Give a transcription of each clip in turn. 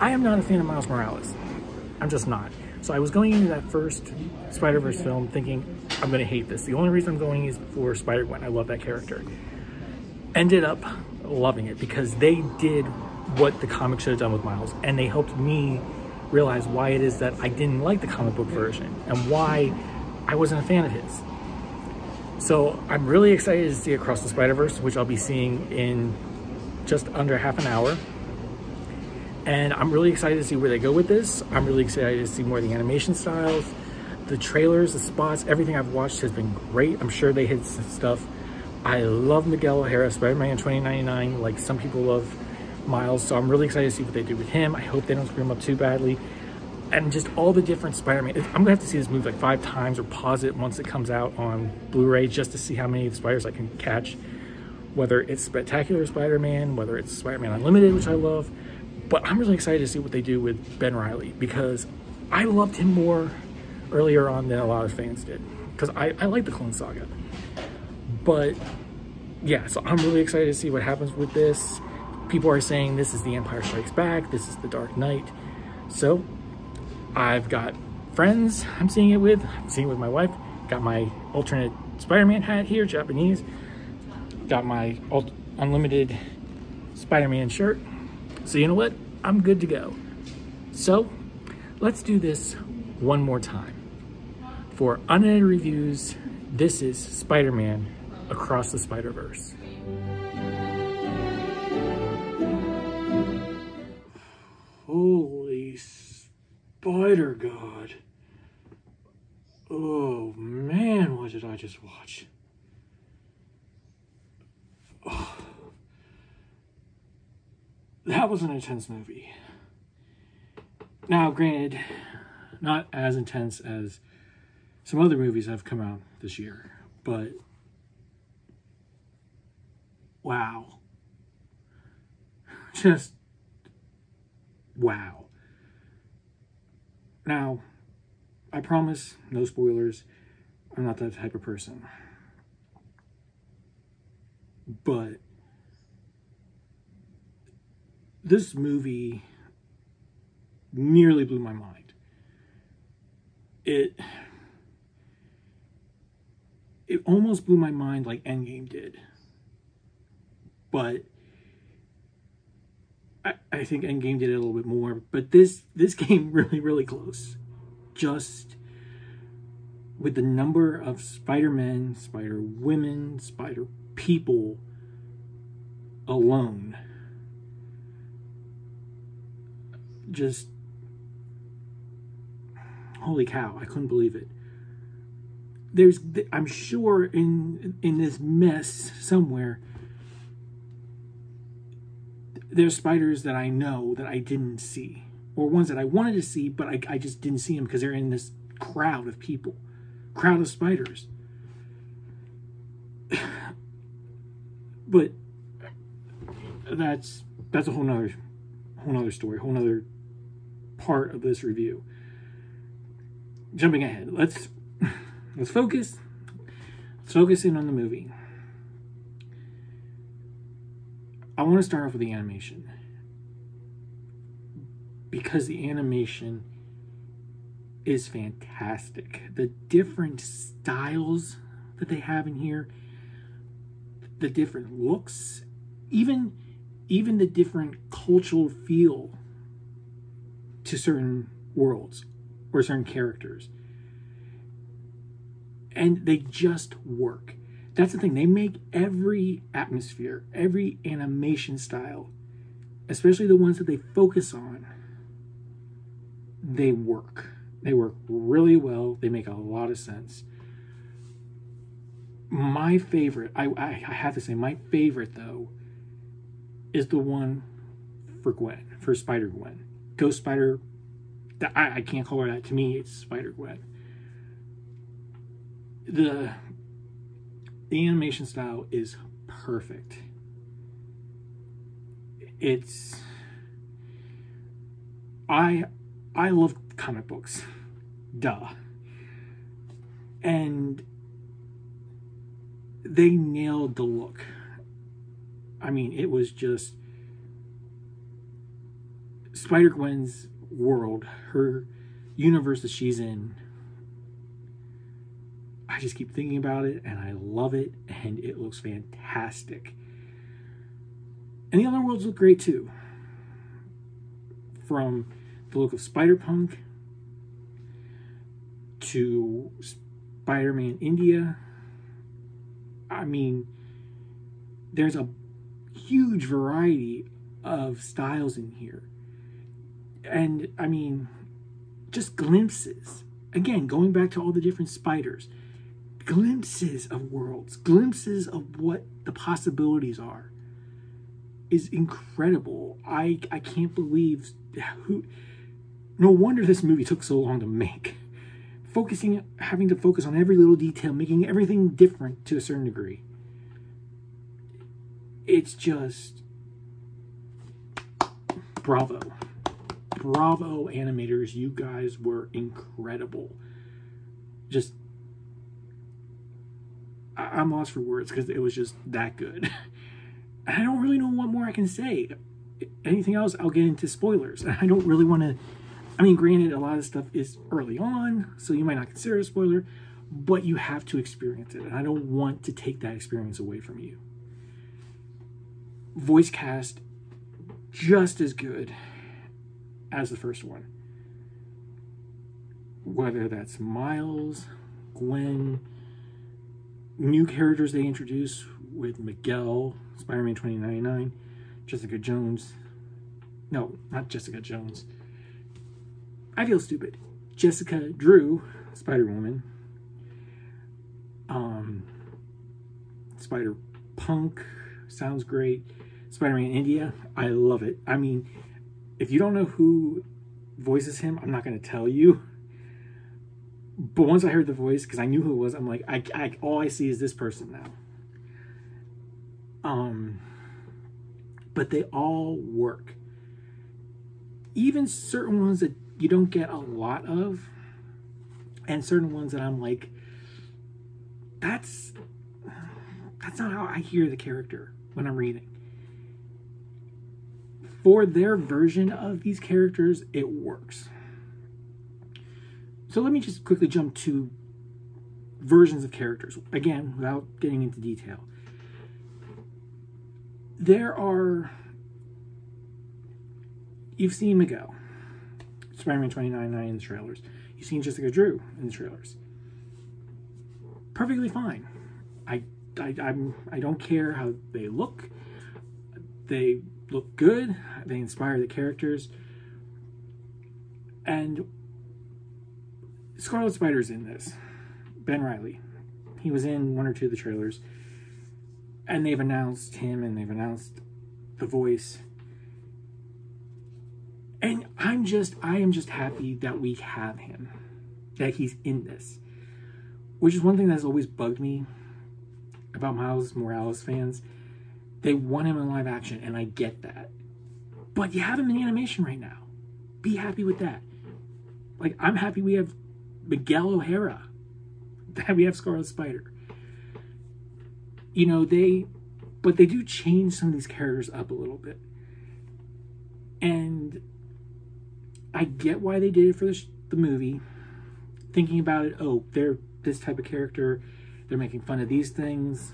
I am not a fan of Miles Morales. I'm just not. So I was going into that first Spider-Verse film thinking, I'm going to hate this. The only reason I'm going is for Spider-Gwen. I love that character. Ended up loving it because they did what the comic should have done with Miles, and they helped me realize why it is that I didn't like the comic book version and why I wasn't a fan of his. So I'm really excited to see Across the Spider-Verse, which I'll be seeing in just under half an hour. And I'm really excited to see where they go with this. I'm really excited to see more of the animation styles, the trailers, the spots. Everything I've watched has been great. I'm sure they hit some stuff. I love Miguel O'Hara, Spider-Man 2099, like some people love Miles. So I'm really excited to see what they do with him. I hope they don't screw him up too badly. And just all the different Spider-Man. I'm gonna have to see this movie like 5 times or pause it once it comes out on Blu-ray just to see how many of the spiders I can catch. Whether it's Spectacular Spider-Man, whether it's Spider-Man Unlimited, which I love. But I'm really excited to see what they do with Ben Reilly because I loved him more earlier on than a lot of fans did. Because I like the Clone Saga. But yeah, so I'm really excited to see what happens with this. People are saying this is the Empire Strikes Back, this is the Dark Knight. So I've got friends I'm seeing it with. I'm seeing it with my wife. Got my alternate Spider-Man hat here, Japanese. Got my Unlimited Spider-Man shirt. So you know what? I'm good to go. So let's do this one more time. For Unedited Reviews, this is Spider-Man Across the Spider-Verse. Holy Spider God. Oh man, what did I just watch? Oh. That was an intense movie. Now, granted, not as intense as some other movies that have come out this year, but wow. Just wow. Now, I promise, no spoilers. I'm not that type of person. But this movie nearly blew my mind. It almost blew my mind like Endgame did. But I think Endgame did it a little bit more. But this came really close. Just with the number of Spider-Men, Spider-Women, Spider-People alone. Just holy cow, I couldn't believe it. I'm sure in this mess somewhere there's spiders that I know that I didn't see, or ones that I wanted to see but I just didn't see them because they're in this crowd of people, crowd of spiders. But that's a whole nother story, whole nother part of this review. Jumping ahead, let's focus. Let's focus in on the movie. I want to start off with the animation because the animation is fantastic. The different styles that they have in here, the different looks, even the different cultural feel to certain worlds or certain characters. And they just work. That's the thing. They make every atmosphere, every animation style, especially the ones that they focus on, they work. They work really well. They make a lot of sense. My favorite, I have to say, my favorite, though, is the one for Gwen, for Spider-Gwen. Ghost Spider, I can't call her that. To me, it's Spider-Gwen. The animation style is perfect. I love comic books. Duh. And they nailed the look. I mean, it was just Spider-Gwen's world, her universe that she's in, I just keep thinking about it, and I love it, and it looks fantastic. And the other worlds look great too. From the look of Spider-Punk to Spider-Man India. I mean, there's a huge variety of styles in here. And I mean, just glimpses. Again, going back to all the different spiders. Glimpses of worlds. Glimpses of what the possibilities are. Is incredible. I can't believe no wonder this movie took so long to make. Having to focus on every little detail, making everything different to a certain degree. It's just bravo. Bravo, animators. You guys were incredible. Just, I'm lost for words because it was just that good. I don't really know what more I can say. Anything else, I'll get into spoilers. I don't really want to... I mean, granted, a lot of stuff is early on, so you might not consider it a spoiler, but you have to experience it, and I don't want to take that experience away from you. Voice cast, just as good as the first one. Whether that's Miles, Gwen, new characters they introduce with Miguel, Spider-Man 2099, Jessica Jones. No, not Jessica Jones. I feel stupid. Jessica Drew, Spider-Woman. Spider-Punk, sounds great. Spider-Man India, I love it. I mean, if you don't know who voices him, I'm not going to tell you. But once I heard the voice, because I knew who it was, I'm like, all I see is this person now. But they all work. Even certain ones that you don't get a lot of, and certain ones that I'm like, that's not how I hear the character when I'm reading. For their version of these characters, it works. So let me just quickly jump to versions of characters. Again, without getting into detail. There are... You've seen Miguel, Spider-Man 2099 in the trailers. You've seen Jessica Drew in the trailers. Perfectly fine. I don't care how they look. They look good. They inspire the characters. And Scarlet Spider's in this. Ben Reilly. He was in one or two of the trailers. And they've announced him and they've announced the voice. And I am just happy that we have him. That he's in this. Which is one thing that's always bugged me about Miles Morales fans. They want him in live action, and I get that. But you have him in animation right now. Be happy with that. Like, I'm happy we have Miguel O'Hara. That we have Scarlet Spider. You know, but they do change some of these characters up a little bit. And I get why they did it for the movie. Thinking about it, oh, they're this type of character. They're making fun of these things.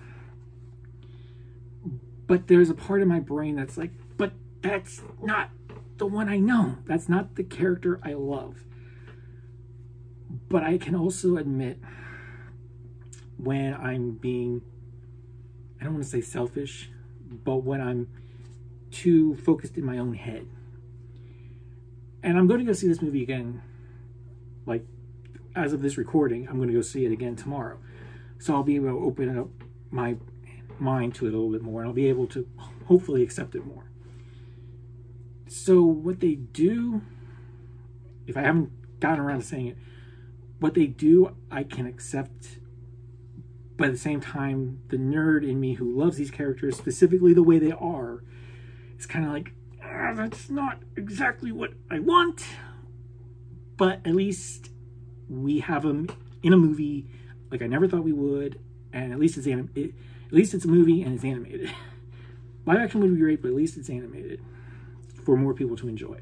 But there's a part of my brain that's like, but that's not the one I know. That's not the character I love. But I can also admit when I'm being, I don't want to say selfish, but when I'm too focused in my own head. And I'm going to go see this movie again, like, as of this recording, I'm going to go see it again tomorrow. So I'll be able to open up my mind to it a little bit more, and I'll be able to hopefully accept it more. So what they do, if I haven't gotten around to saying it, what they do, I can accept. But at the same time, the nerd in me who loves these characters, specifically the way they are, is kind of like, that's not exactly what I want. But at least we have them in a movie like I never thought we would, and at least it's a movie and it's animated. Live action would be great, but at least it's animated for more people to enjoy.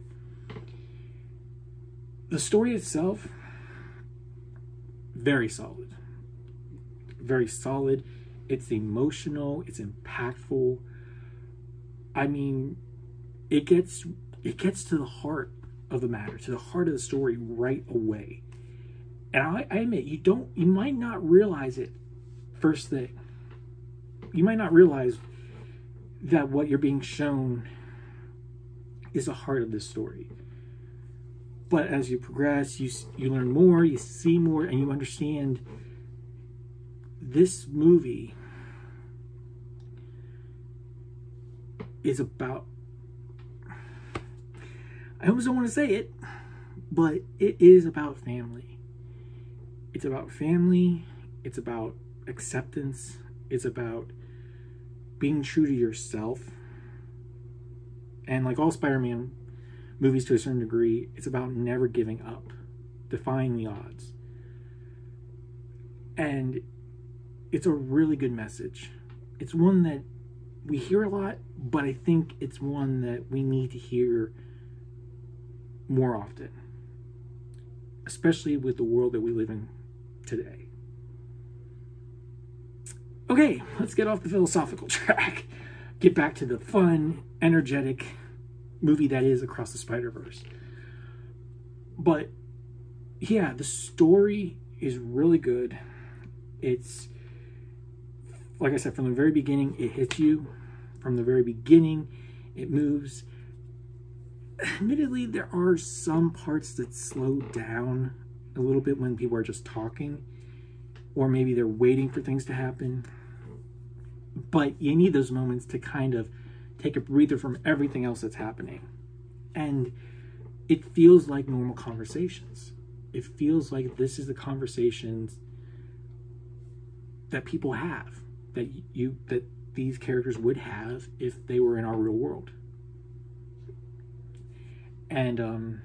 The story itself, very solid. Very solid. It's emotional. It's impactful. I mean, it gets to the heart of the matter, to the heart of the story right away. And I admit, you might not realize it first thing. You might not realize that what you're being shown is the heart of this story. But as you progress, you learn more, you see more, and you understand this movie is about, I almost don't want to say it, but it is about family. It's about family. It's about acceptance. It's about being true to yourself. And like all Spider-Man movies to a certain degree, it's about never giving up, defying the odds. And it's a really good message. It's one that we hear a lot, but I think it's one that we need to hear more often, especially with the world that we live in today. Okay, let's get off the philosophical track. Get back to the fun, energetic movie that is Across the Spider-Verse. But yeah, the story is really good. It's, like I said, from the very beginning, it hits you. From the very beginning, it moves. Admittedly, there are some parts that slow down a little bit when people are just talking, or maybe they're waiting for things to happen. But you need those moments to kind of take a breather from everything else that's happening. And it feels like normal conversations. It feels like this is the conversations that people have, that these characters would have if they were in our real world. And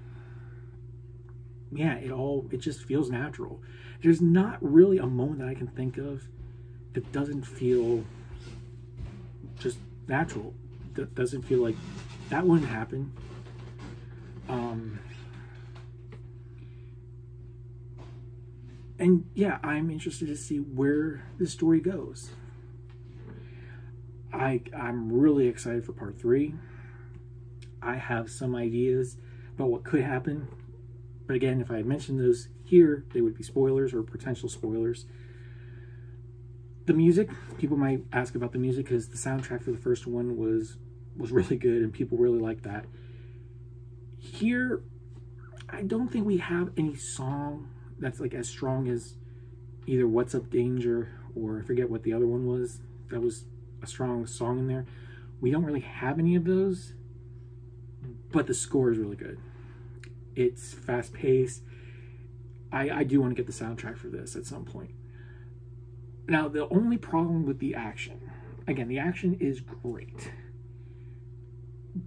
yeah, it just feels natural. There's not really a moment that I can think of that doesn't feel just natural. That doesn't feel like that wouldn't happen. And yeah, I'm interested to see where the story goes. I'm really excited for part 3. I have some ideas about what could happen. But again, if I had mentioned those here, they would be spoilers or potential spoilers. The music, people might ask about the music because the soundtrack for the first one was really good and people really liked that. Here, I don't think we have any song that's like as strong as either What's Up Danger or I forget what the other one was. That was a strong song in there. We don't really have any of those, but the score is really good. It's fast paced. I do want to get the soundtrack for this at some point. Now, the only problem with the action, again, the action is great.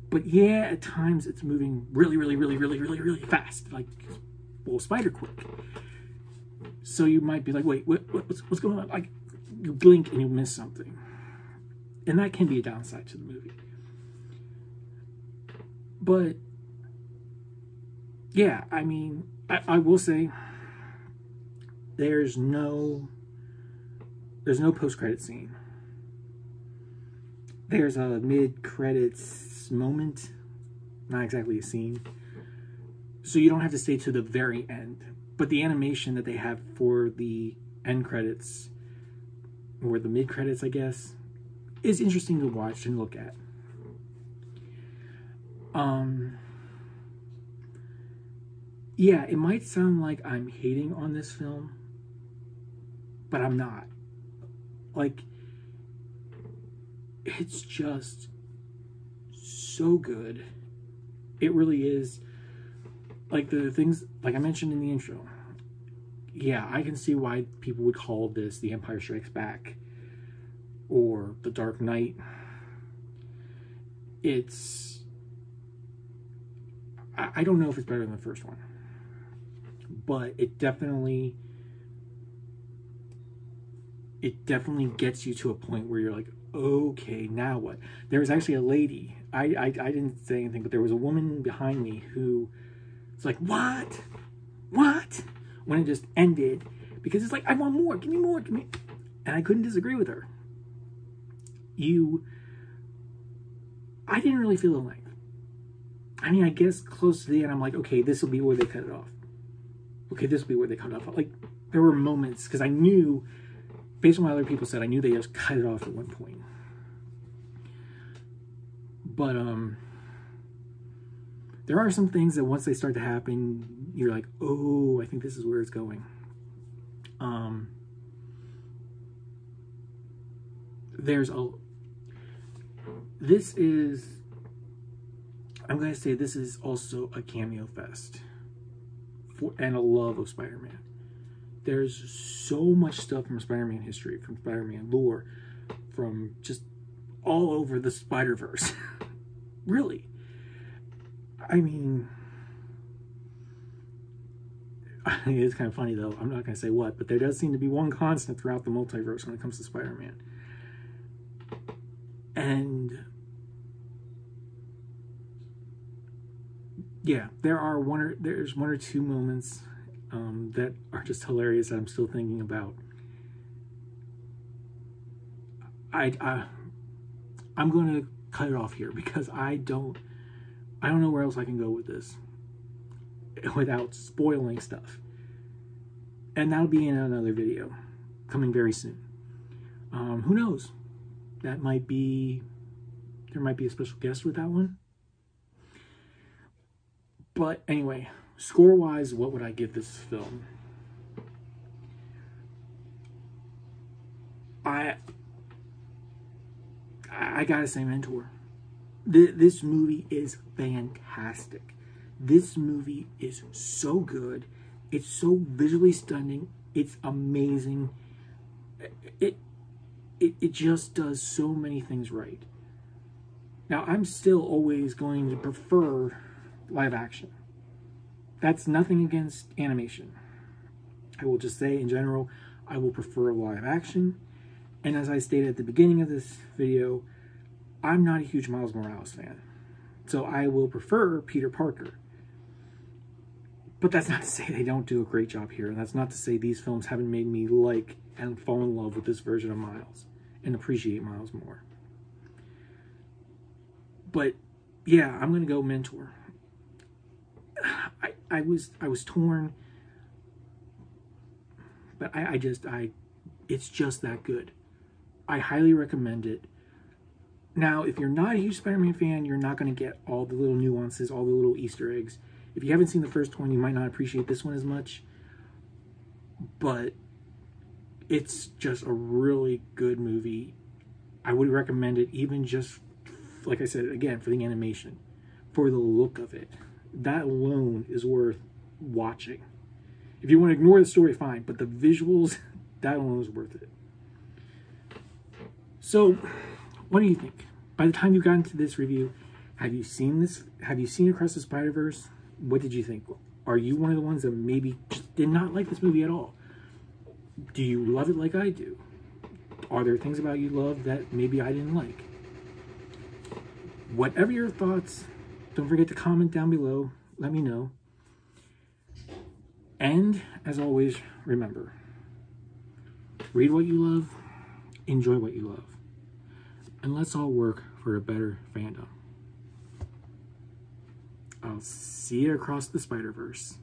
But yeah, at times it's moving really fast. Like, well, Spider-Quick. So you might be like, wait, what's going on? Like, you blink and you miss something. And that can be a downside to the movie. But, yeah, I mean, I will say, there's no post-credit scene. There's a mid-credits moment, not exactly a scene. So you don't have to stay to the very end. But the animation that they have for the end credits, or the mid-credits, I guess, is interesting to watch and look at. Yeah, it might sound like I'm hating on this film, but I'm not. Like, it's just so good. It really is. Like, the things, like I mentioned in the intro, yeah, I can see why people would call this The Empire Strikes Back or The Dark Knight. It's, I don't know if it's better than the first one, but it definitely gets you to a point where you're like, okay, now what? There was actually a lady, I didn't say anything, but there was a woman behind me who was like, what? what? When it just ended, because it's like, I want more, give me more, give me. And I couldn't disagree with her. I didn't really feel the length. I mean, I guess close to the end, I'm like, okay, this will be where they cut it off. Okay, this will be where they cut it off. Like, there were moments, because I knew, based on what other people said, I knew they just cut it off at one point. But, there are some things that once they start to happen, you're like, oh, I think this is where it's going. I'm going to say this is also a cameo fest and a love of Spider-Man. There's so much stuff from Spider-Man history, from Spider-Man lore, from just all over the Spider-Verse. Really. I mean, it's kind of funny though. I'm not going to say what, but there does seem to be one constant throughout the multiverse when it comes to Spider-Man. And yeah, there's one or two moments that are just hilarious that I'm still thinking about. I'm going to cut it off here because I don't know where else I can go with this without spoiling stuff. And that'll be in another video coming very soon. Who knows? There might be a special guest with that one. But anyway, score-wise, what would I give this film? I gotta say Mentor. This movie is fantastic. This movie is so good. It's so visually stunning. It's amazing. It just does so many things right. Now, I'm still always going to prefer live action. That's nothing against animation. I will just say, in general, I will prefer live action. And as I stated at the beginning of this video, I'm not a huge Miles Morales fan. So I will prefer Peter Parker. But that's not to say they don't do a great job here. And that's not to say these films haven't made me like and fall in love with this version of Miles and appreciate Miles more. But yeah, I'm gonna go Mentor. I was torn, but it's just that good. I highly recommend it. Now, if you're not a huge Spider-Man fan, you're not going to get all the little nuances, all the little Easter eggs. If you haven't seen the first one, you might not appreciate this one as much. But it's just a really good movie. I would recommend it even just, like I said, again, for the animation, for the look of it. That alone is worth watching. If you want to ignore the story, fine. But the visuals, that alone is worth it. So, what do you think? By the time you've gotten to this review, have you seen this? Have you seen Across the Spider-Verse? What did you think? Are you one of the ones that maybe just did not like this movie at all? Do you love it like I do? Are there things about you love that maybe I didn't like? Whatever your thoughts, don't forget to comment down below. Let me know. And, as always, remember, read what you love, enjoy what you love, and let's all work for a better fandom. I'll see you across the Spider-Verse.